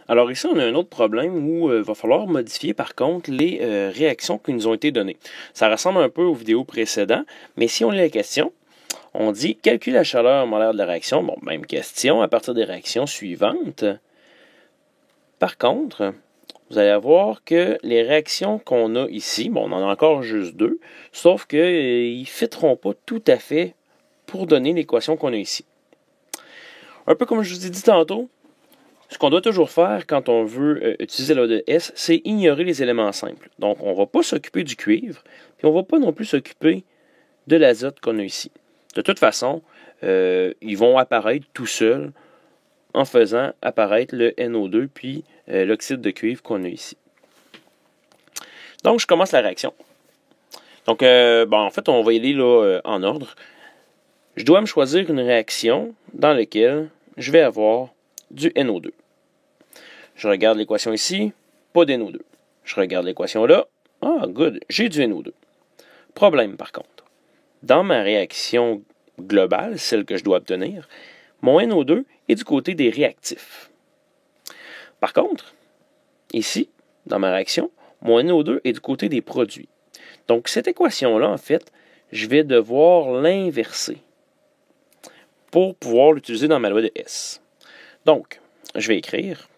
Alors ici, on a un autre problème où il va falloir modifier par contre les réactions qui nous ont été données. Ça ressemble un peu aux vidéos précédentes, mais si on lit la question, on dit « Calcule la chaleur molaire de la réaction ». Bon, même question à partir des réactions suivantes. Par contre, vous allez voir que les réactions qu'on a ici, bon, on en a encore juste deux, sauf qu'ils ne fitteront pas tout à fait pour donner l'équation qu'on a ici. Un peu comme je vous ai dit tantôt, ce qu'on doit toujours faire quand on veut utiliser la loi de S, c'est ignorer les éléments simples. Donc, on ne va pas s'occuper du cuivre, puis on ne va pas non plus s'occuper de l'azote qu'on a ici. De toute façon, ils vont apparaître tout seuls en faisant apparaître le NO2 puis l'oxyde de cuivre qu'on a ici. Donc, je commence la réaction. Donc, en fait, on va y aller là, en ordre. Je dois me choisir une réaction dans laquelle je vais avoir du NO2. Je regarde l'équation ici, pas d'NO2. Je regarde l'équation là, good, j'ai du NO2. Problème par contre, dans ma réaction globale, celle que je dois obtenir, mon NO2 est du côté des réactifs. Par contre, ici, dans ma réaction, mon NO2 est du côté des produits. Donc cette équation-là, en fait, je vais devoir l'inverser pour pouvoir l'utiliser dans ma loi de S. Donc, je vais écrire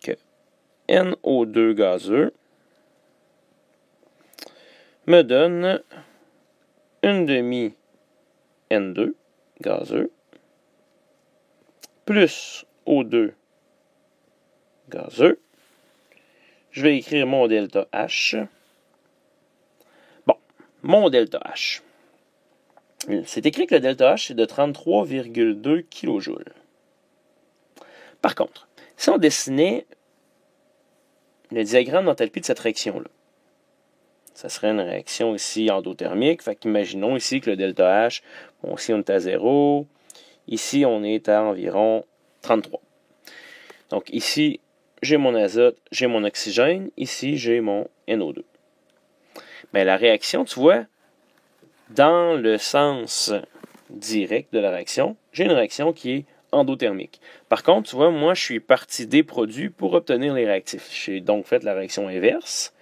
que NO2 gazeux me donne une demi N2 gazeux plus O2 gazeux. Je vais écrire mon delta H. Bon, mon delta H. C'est écrit que le delta H, c'est de 33,2 kJ. Par contre, si on dessinait le diagramme d'enthalpie de cette réaction-là, ça serait une réaction ici endothermique. Fait qu'imaginons ici que le delta H, bon, ici on est à 0. Ici, on est à environ 33. Donc ici, j'ai mon azote, j'ai mon oxygène. Ici, j'ai mon NO2. Mais la réaction, tu vois, dans le sens direct de la réaction, j'ai une réaction qui est endothermique. Par contre, tu vois, moi, je suis parti des produits pour obtenir les réactifs. J'ai donc fait la réaction inverse.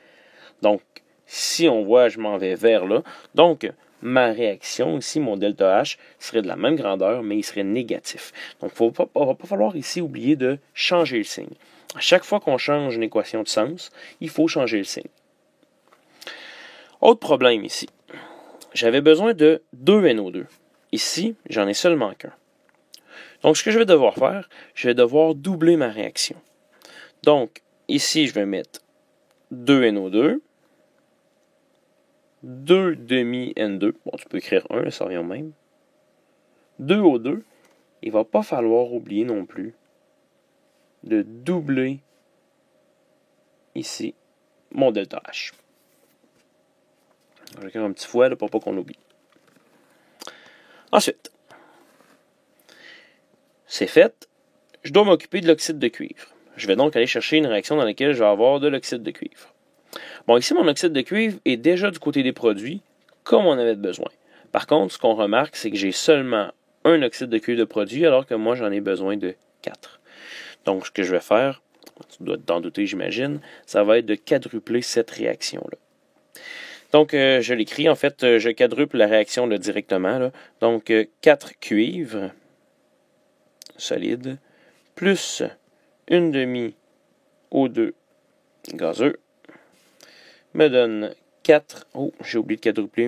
Donc, si on voit, je m'en vais vers là. Donc, ma réaction ici, mon delta H, serait de la même grandeur, mais il serait négatif. Donc, il ne va pas falloir ici oublier de changer le signe. À chaque fois qu'on change une équation de sens, il faut changer le signe. Autre problème ici. J'avais besoin de 2 NO2. Ici, j'en ai seulement qu'un. Donc, ce que je vais devoir faire, je vais devoir doubler ma réaction. Donc, ici, je vais mettre 2 NO2, 2 demi N2. Bon, tu peux écrire 1, ça revient au même. 2 O2. Il ne va pas falloir oublier non plus de doubler ici mon delta H. Je vais écrire un petit fois là, pour pas qu'on l'oublie. Ensuite, c'est fait. Je dois m'occuper de l'oxyde de cuivre. Je vais donc aller chercher une réaction dans laquelle je vais avoir de l'oxyde de cuivre. Bon, ici, mon oxyde de cuivre est déjà du côté des produits, comme on avait besoin. Par contre, ce qu'on remarque, c'est que j'ai seulement un oxyde de cuivre de produit, alors que moi, j'en ai besoin de 4. Donc, ce que je vais faire, tu dois t'en douter, j'imagine, ça va être de quadrupler cette réaction-là. Donc, je l'écris, en fait, je quadruple la réaction là, directement. Là. Donc, 4 cuivres solides, plus une demi O2 gazeux, me donne 4. Oh, j'ai oublié de quadrupler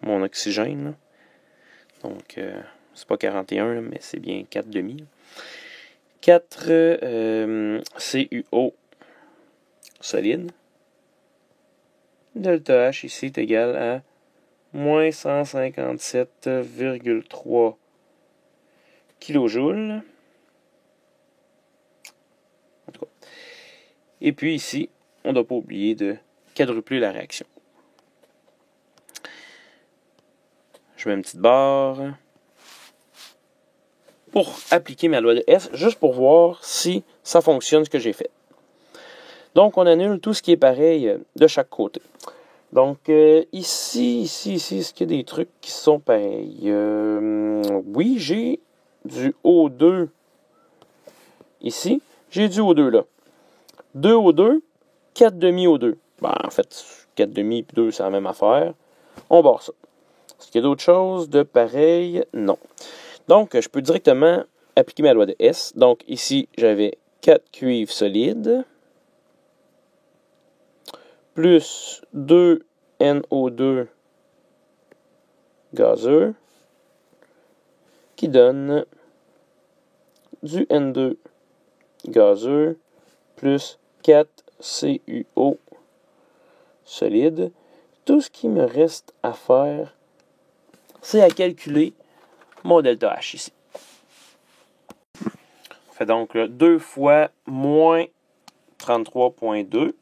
mon oxygène. Là. Donc, c'est pas 41, mais c'est bien 4 demi. 4 CuO solide. Delta H ici est égal à moins 157,3 kJ. En tout cas. Et puis ici, on ne doit pas oublier de quadrupler la réaction. Je mets une petite barre pour appliquer ma loi de S, juste pour voir si ça fonctionne ce que j'ai fait. Donc, on annule tout ce qui est pareil de chaque côté. Donc, ici, est-ce qu'il y a des trucs qui sont pareils? Oui, j'ai du O2 ici. J'ai du O2 là. 2 O2, 4 demi O2. Ben, en fait, 4 demi et 2, c'est la même affaire. On barre ça. Est-ce qu'il y a d'autres choses de pareil? Non. Donc, je peux directement appliquer ma loi de S. Donc, ici, j'avais 4 cuivres solides plus 2 NO2 gazeux qui donne du N2 gazeux plus 4 CuO solide. Tout ce qui me reste à faire, c'est à calculer mon delta H ici. On fait donc 2 fois moins 33,2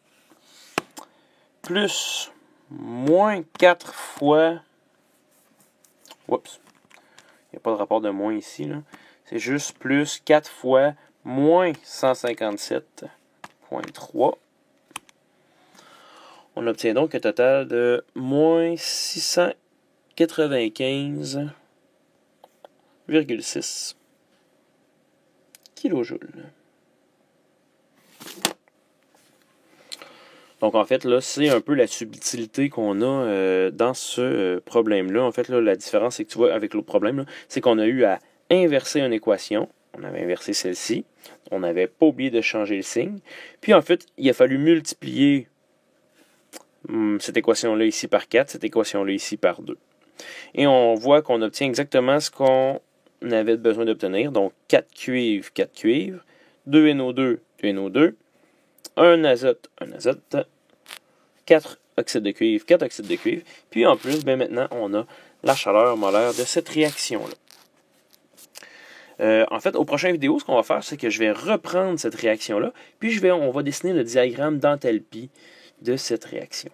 plus moins 4 fois... Oups, il n'y a pas de rapport de moins ici, là. C'est juste plus 4 fois moins 157,3. On obtient donc un total de moins 695,6 kJ. Donc, en fait, là, c'est un peu la subtilité qu'on a dans ce problème-là. En fait, là, la différence, c'est que tu vois, avec l'autre problème, c'est qu'on a eu à inverser une équation. On avait inversé celle-ci. On n'avait pas oublié de changer le signe. Puis, en fait, il a fallu multiplier cette équation-là ici par 4, cette équation-là ici par 2. Et on voit qu'on obtient exactement ce qu'on avait besoin d'obtenir. Donc, 4 cuivres, 2 NO2, 2 NO2, 1 azote, 4 oxydes de cuivre, 4 oxydes de cuivre. Puis en plus, ben maintenant, on a la chaleur molaire de cette réaction-là. En fait, au prochain vidéo, ce qu'on va faire, c'est que je vais reprendre cette réaction-là, puis on va dessiner le diagramme d'enthalpie de cette réaction.